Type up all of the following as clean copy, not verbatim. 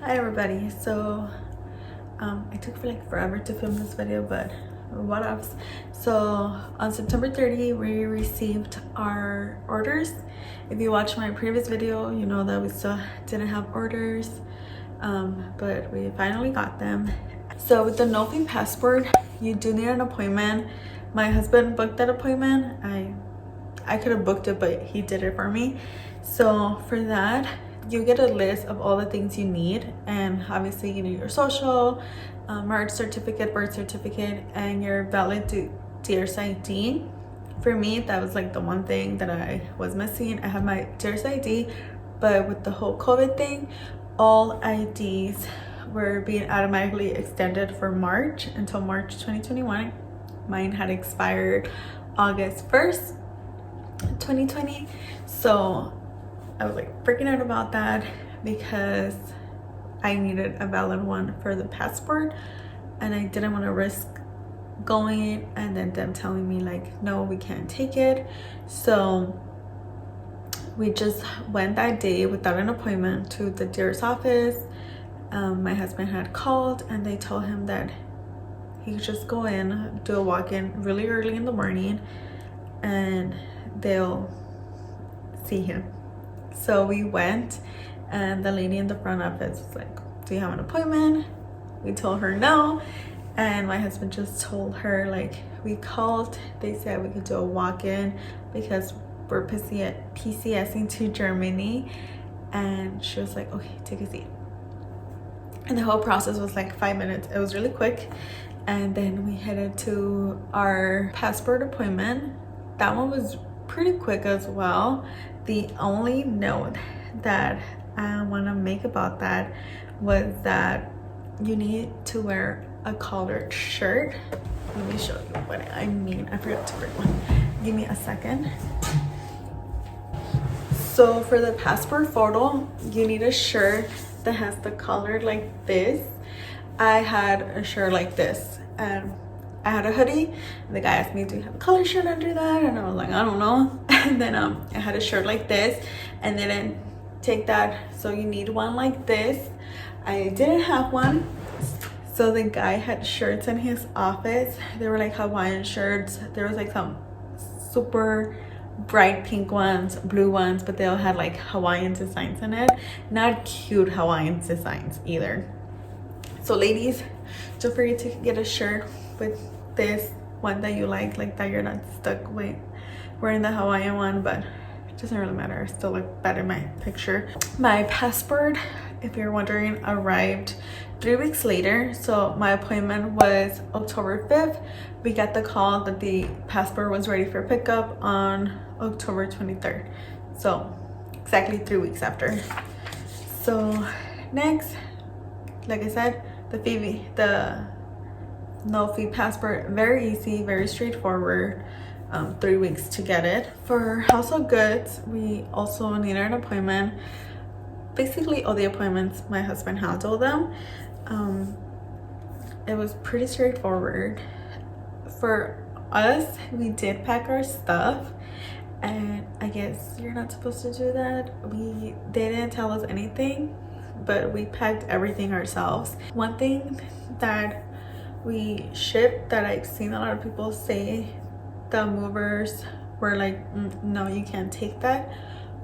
Hi everybody. So I took forever to film this video, but what else? So on September 30 we received our orders. If you watched my previous video, you know that we still didn't have orders, but we finally got them. So with the no-fee passport, you do need an appointment. My husband booked that appointment. I could have booked it, but he did it for me. So for that, you get a list of all the things you need, and obviously you need your social, marriage certificate, birth certificate, and your valid dearest ID. For me, that was like the one thing that I was missing. I have my dearest ID, but with the whole COVID thing, all IDs were being automatically extended for March until March 2021. Mine had expired August 1st, 2020. So I was like freaking out about that because I needed a valid one for the passport, and I didn't want to risk going and then them telling me like, no, we can't take it. So we just went that day without an appointment to the dearest office. My husband had called and they told him that he could just go in, do a walk-in really early in the morning, and they'll see him. So we went, and the lady in the front office was like, do you have an appointment? We told her no, and my husband just told her like, we called, they said we could do a walk-in because we're PCSing to Germany. And she was like, okay, take a seat. And the whole process was like 5 minutes. It was really quick. And then we headed to our passport appointment. That one was pretty quick as well. The only note that I want to make about that was that you need to wear a collared shirt. Let me show you what I mean. I forgot to bring one. Give me a second. So for the passport photo, you need a shirt that has the collar like this. I had a shirt like this, and I had a hoodie. The guy asked me, do you have a collar shirt under that? And I was like, I don't know. And then I had a shirt like this, and they didn't take that, so you need one like this. I didn't have one, so the guy had shirts in his office. They were like Hawaiian shirts. There was like some super bright pink ones, blue ones, but they all had like Hawaiian designs in it. Not cute Hawaiian designs either. So ladies, don't forget to get a shirt with this one that you like that you're not stuck with wearing the Hawaiian one, but it doesn't really matter. I still look better in my picture. My passport, if you're wondering, arrived 3 weeks later. So my appointment was October 5th. We got the call that the passport was ready for pickup on October 23rd. So exactly 3 weeks after. So next, like I said, the no-fee passport, very easy, very straightforward. 3 weeks to get it. For household goods, we also needed an appointment. Basically all the appointments, my husband handled them. It was pretty straightforward. For us, we did pack our stuff, and I guess you're not supposed to do that. They didn't tell us anything, but we packed everything ourselves. One thing that we shipped that I've seen a lot of people say the movers were like, no, you can't take that,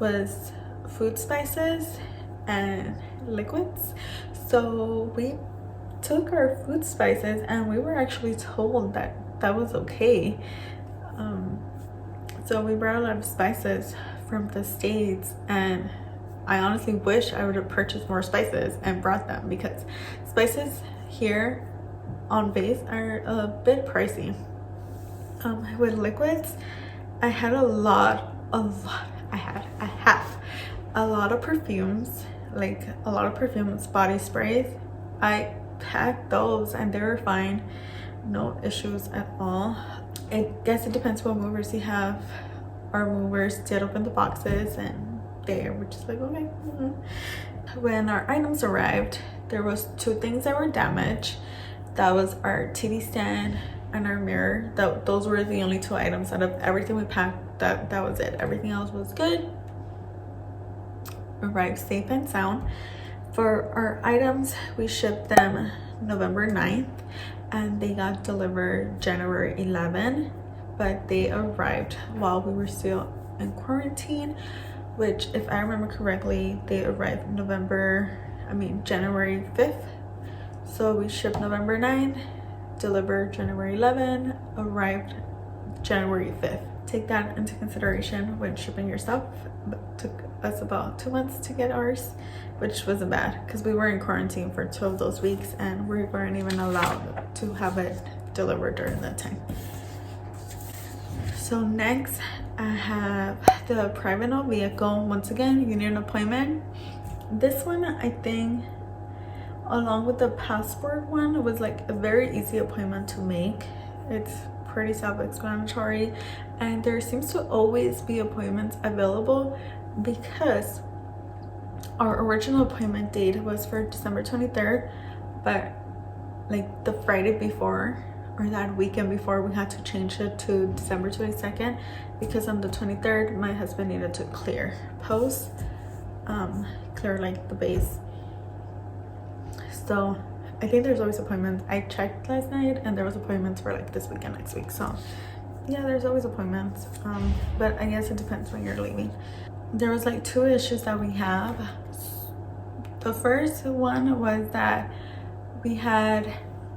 was food spices and liquids. So we took our food spices, and we were actually told that that was okay. So we brought a lot of spices from the States, and I honestly wish I would have purchased more spices and brought them, because spices here on base are a bit pricey. With liquids, I have a lot of perfumes, like a lot of perfumes, body sprays. I packed those and they were fine, no issues at all. I guess it depends what movers you have. Our movers did open the boxes, and they were just like, okay. When our items arrived, there was 2 things that were damaged. That was our TV stand and our mirror. Those were the only 2 items out of everything we packed. That was it. Everything else was good. Arrived safe and sound. For our items, we shipped them November 9th and they got delivered January 11th, but they arrived while we were still in quarantine, which if I remember correctly, they arrived January 5th. So we shipped November 9th, delivered January 11th, arrived January 5th. Take that into consideration when shipping your stuff. It took us about 2 months to get ours, which wasn't bad because we were in quarantine for 2 of those weeks and we weren't even allowed to have it delivered during that time. So next I have the private vehicle. Once again, you need an appointment. This one, I think, along with the passport one, was like a very easy appointment to make. It's pretty self-explanatory and there seems to always be appointments available because our original appointment date was for December 23rd, but like the Friday before or that weekend before, we had to change it to December 22nd because on the 23rd my husband needed to clear like the base. So I think there's always appointments. I checked last night and there was appointments for like this week and next week. So yeah, there's always appointments. But I guess it depends when you're leaving. There was like 2 issues that we have. The first one was that we had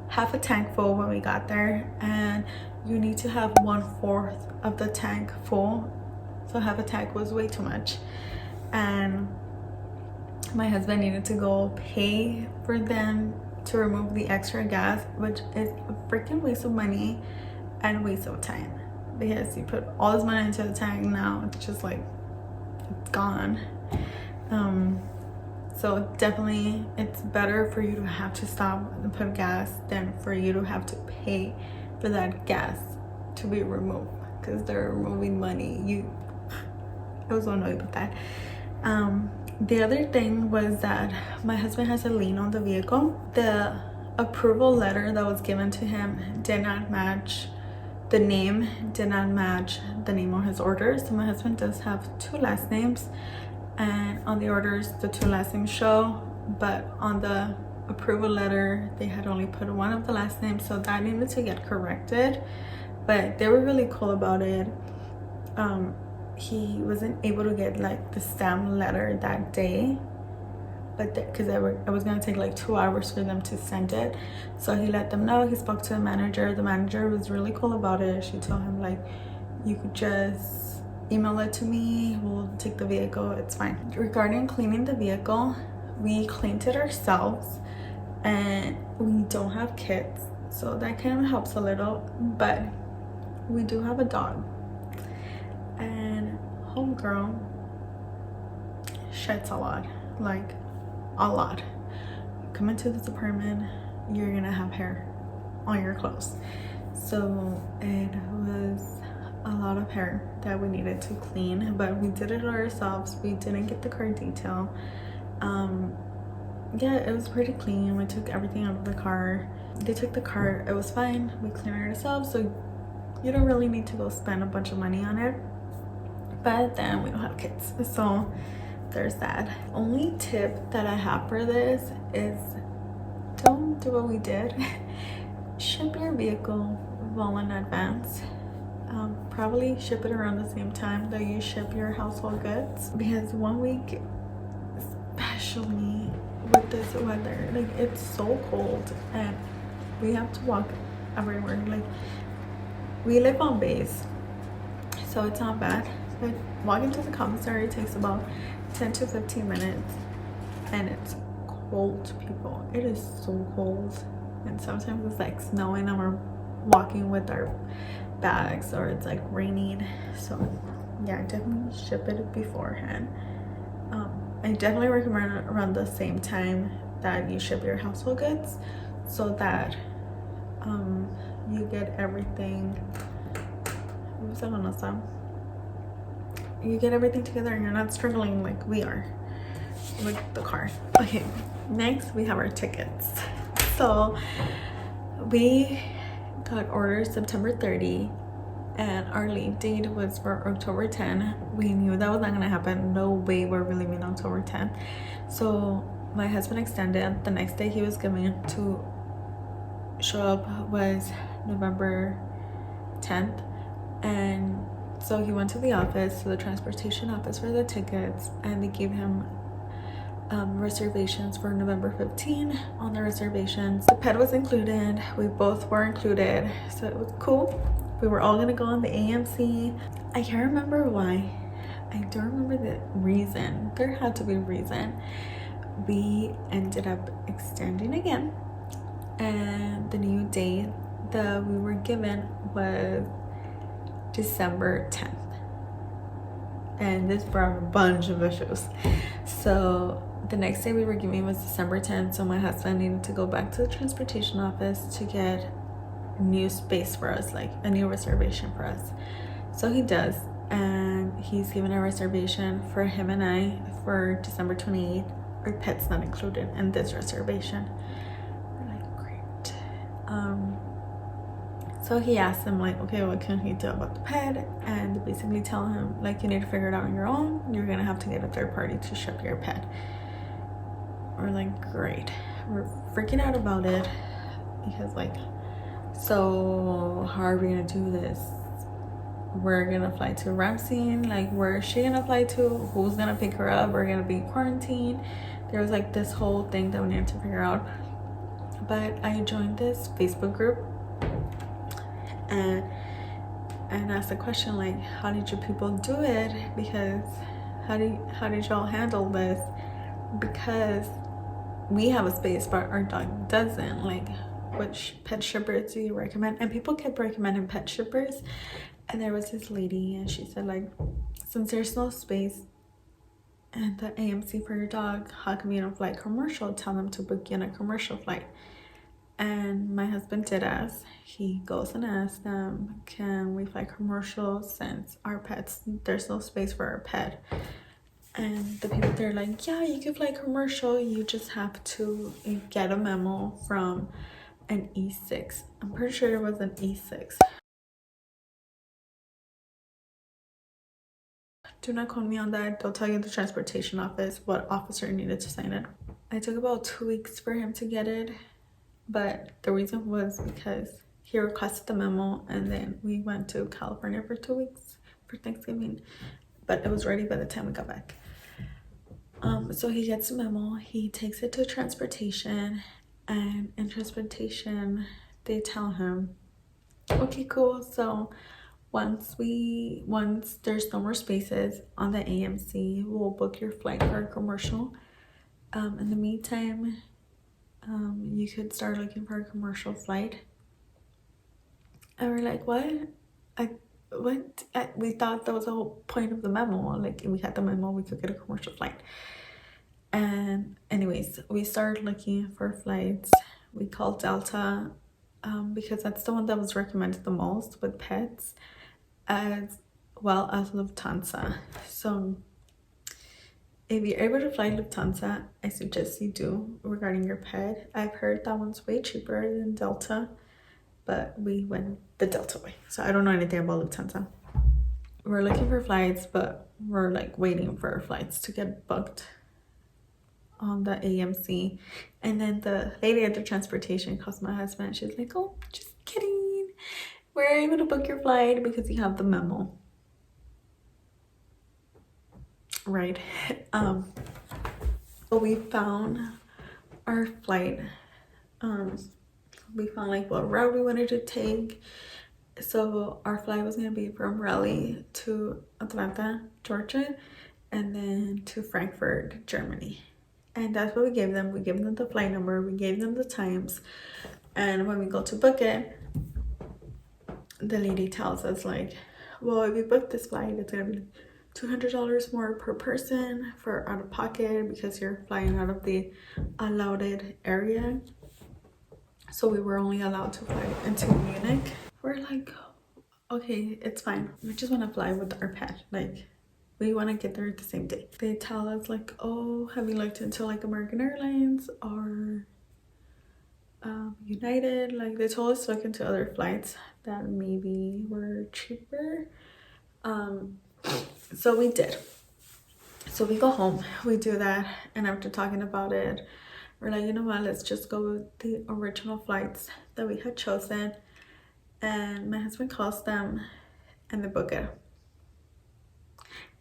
half a tank full when we got there and you need to have 1/4 of the tank full. So half a tank was way too much. And my husband needed to go pay for them to remove the extra gas, which is a freaking waste of money and waste of time because you put all this money into the tank, now it's just like it's gone. So definitely it's better for you to have to stop and put gas than for you to have to pay for that gas to be removed because they're removing money. I was so annoyed with that. The other thing was that my husband has a lien on the vehicle. The approval letter that was given to him did not match the name, did not match the name on his orders. So my husband does have 2 last names and on the orders the 2 last names show, but on the approval letter they had only put one of the last names, so that needed to get corrected. But they were really cool about it. He wasn't able to get like the stamp letter that day, but because it was gonna take like 2 hours for them to send it, so he let them know. He spoke to the manager. The manager was really cool about it. She told him like, you could just email it to me, we'll take the vehicle, it's fine. Regarding cleaning the vehicle, we cleaned it ourselves and we don't have kids, so that kind of helps a little, but we do have a dog. And homegirl sheds a lot, like a lot. Come into this apartment, you're gonna have hair on your clothes. So it was a lot of hair that we needed to clean, but we did it ourselves. We didn't get the car detail. Yeah, it was pretty clean. We took everything out of the car. They took the car, it was fine. We cleaned it ourselves, so you don't really need to go spend a bunch of money on it. But then we don't have kids, so there's that. Only tip that I have for this is don't do what we did. Ship your vehicle well in advance. Probably ship it around the same time that you ship your household goods, because 1 week, especially with this weather, like it's so cold and we have to walk everywhere. Like we live on base, so it's not bad, but walking to the commissary takes about 10 to 15 minutes and it's cold, people. It is so cold, and sometimes it's like snowing and we're walking with our bags, or it's like raining. So yeah, definitely ship it beforehand. I definitely recommend it around the same time that you ship your household goods, so that you get everything, you get everything together and you're not struggling like we are with the car. Okay, next we have our tickets. So we got orders September 30 and our leave date was for October 10. We knew that was not gonna happen. No way we're leaving October 10th. So my husband extended. The next day he was given to show up was November 10th, and so he went to the office, to the transportation office, for the tickets, and they gave him reservations for November 15. On the reservations, the pet was included. We both were included, so it was cool. We were all gonna go on the AMC. I can't remember why. I don't remember the reason. There had to be a reason. We ended up extending again, and the new date that we were given was December 10th, and this brought a bunch of issues. So the next day we were given was December 10th, so my husband needed to go back to the transportation office to get new space for us, like a new reservation for us. So he does, and he's given a reservation for him and I for December 28th. Our pet's not included in this reservation. We're like, great. So he asked him, like, okay, what can he do about the pet? And they basically tell him, like, you need to figure it out on your own. You're gonna have to get a third party to ship your pet. We're like, great. We're freaking out about it because, like, so how are we gonna do this? We're gonna fly to Ramsey. Like, where is she gonna fly to? Who's gonna pick her up? We're gonna be quarantined. There was like this whole thing that we needed to figure out. But I joined this Facebook group and asked the question, like, how did you people do it? Because how did y'all handle this? Because we have a space but our dog doesn't. Like, which pet shippers do you recommend? And people kept recommending pet shippers, and there was this lady and she said, like, since there's no space and the AMC for your dog, how come you don't fly commercial? Tell them to book you on a commercial flight. And my husband did ask. He goes and asks them, can we fly commercial since our pets, there's no space for our pet? And the people, they're like, yeah, you can fly commercial. You just have to get a memo from an E6. I'm pretty sure it was an E6. Do not quote me on that. They'll tell you in the transportation office what officer needed to sign it. It took about 2 weeks for him to get it, but the reason was because he requested the memo, and then we went to California for 2 weeks for Thanksgiving, but it was ready by the time we got back. So he gets the memo, he takes it to transportation, and in transportation they tell him, okay, cool, so once there's no more spaces on the AMC, we'll book your flight for a commercial. In the meantime, you could start looking for a commercial flight. And we're like, what? We thought that was the whole point of the memo. Like, if we had the memo, we could get a commercial flight. And anyways, we started looking for flights. We called Delta because that's the one that was recommended the most with pets, as well as Lufthansa. So if you're able to fly Lufthansa, I suggest you do regarding your pet. I've heard that one's way cheaper than Delta, but we went the Delta way. So I don't know anything about Lufthansa. We're looking for flights, but we're like waiting for our flights to get booked on the AMC. And then the lady at the transportation calls my husband. She's like, oh, just kidding. We're able to book your flight because you have the memo. Right. So we found our flight. We found like what route we wanted to take. So our flight was gonna be from Raleigh to Atlanta, Georgia, and then to Frankfurt, Germany. And that's what we gave them. We gave them the flight number, we gave them the times, and when we go to book it, the lady tells us, like, well, if you book this flight, it's gonna be $200 more per person for out of pocket because you're flying out of the allowed area. So we were only allowed to fly into Munich. We're like, okay, it's fine. We just want to fly with our pet. Like, we want to get there the same day. They tell us, like, oh, have you looked into like American Airlines or United? Like, they told us to look into other flights that maybe were cheaper. So we did. So we go home, we do that, and after talking about it, we're like, you know what, let's just go with the original flights that we had chosen. And my husband calls them and they book it.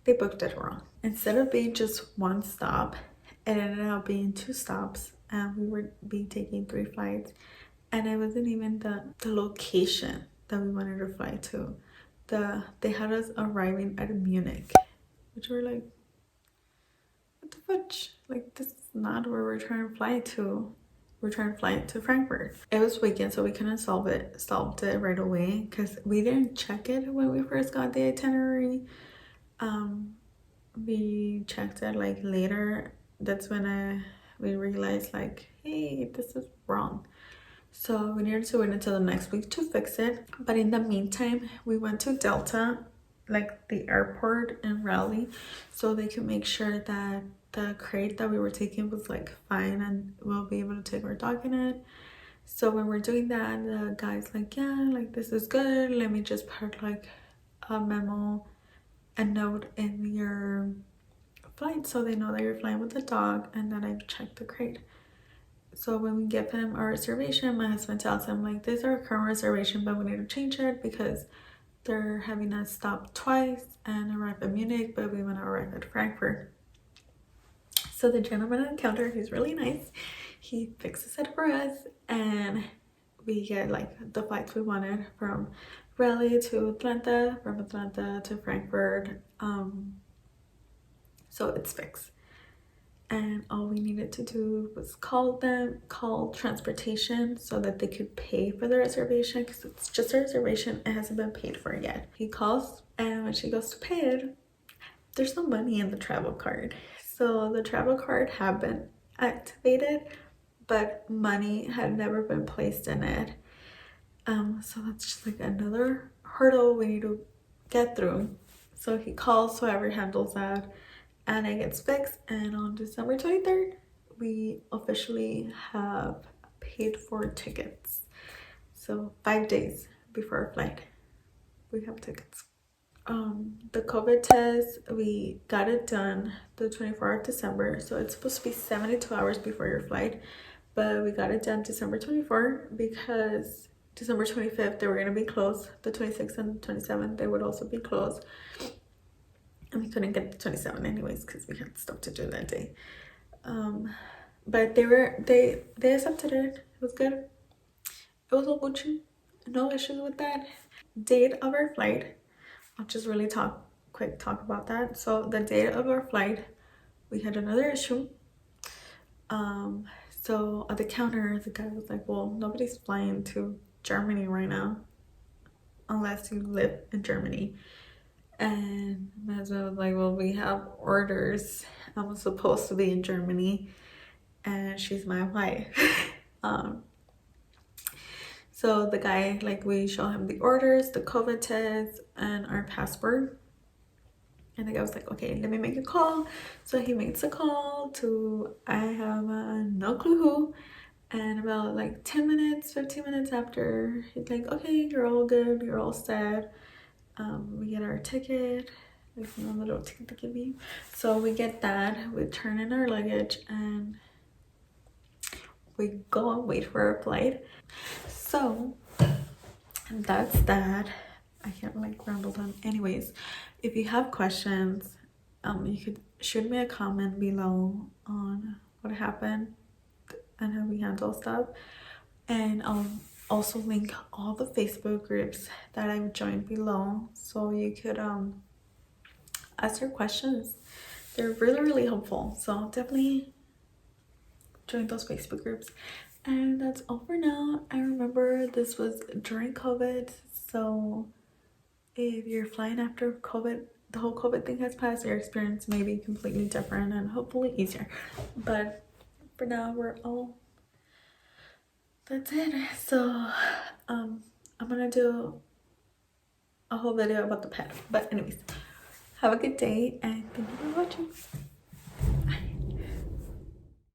They booked it wrong. Instead of being just one stop, it ended up being 2 stops, and we would be taking 3 flights, and it wasn't even the location that we wanted to fly to. They had us arriving at Munich, which we're like, what the fudge? Like, this is not where we're trying to fly to. We're trying to fly to Frankfurt. It was weekend, so we couldn't solved it right away because we didn't check it when we first got the itinerary. We checked it like later. That's when we realized like, hey, this is wrong. So we needed to wait until the next week to fix it. But in the meantime, we went to Delta, like the airport in Raleigh, so they could make sure that the crate that we were taking was like fine and we'll be able to take our dog in it. So when we're doing that, the guy's like, yeah, like this is good. Let me just put like a memo, a note in your flight so they know that you're flying with the dog and that I've checked the crate. So when we give him our reservation, my husband tells him like, this is our current reservation, but we need to change it because they're having us stop twice and arrive at Munich, but we want to arrive at Frankfurt. So the gentleman at the counter, he's really nice, he fixes it for us, and we get like the flights we wanted from Raleigh to Atlanta, from Atlanta to Frankfurt. So it's fixed. And all we needed to do was call transportation so that they could pay for the reservation, because it's just a reservation, it hasn't been paid for yet. He calls, and when she goes to pay it, there's no money in the travel card. So the travel card had been activated, but money had never been placed in it. So that's just like another hurdle we need to get through. So he calls whoever handles that, and it gets fixed. And on December 23rd, we officially have paid for tickets. So 5 days before our flight, we have tickets. The COVID test, we got it done the 24th of December, so it's supposed to be 72 hours before your flight, but we got it done December 24th because December 25th they were going to be closed. The 26th and 27th they would also be closed, and we couldn't get the 27th anyways because we had stuff to do that day. But they accepted it. It was good. It was all Gucci. No issues with that. Date of our flight, I'll just really talk about that. So the date of our flight, we had another issue. So at the counter, the guy was like, well, nobody's flying to Germany right now unless you live in Germany. And my husband was like, well, we have orders. I'm supposed to be in Germany and she's my wife. So the guy, like, we show him the orders, the COVID test, and our passport. And the guy was like, okay, let me make a call. So he makes a call to, I have no clue who. And about like 10 minutes, 15 minutes after, he's like, okay, you're all good, you're all set. We get our ticket, like a little ticket to give you. So we get that, we turn in our luggage, and we go and wait for our flight. So that's that. I can't like ramble on. Anyways, if you have questions, you could shoot me a comment below on what happened and how we handle stuff, and I'll also link all the Facebook groups that I've joined below, so you could ask your questions. They're really helpful, so definitely join those Facebook groups. And that's all for now. I remember this was during COVID, so if you're flying after COVID, the whole COVID thing has passed, your experience may be completely different and hopefully easier. But for now, that's it. So I'm gonna do a whole video about the pet. But anyways, have a good day and thank you for watching.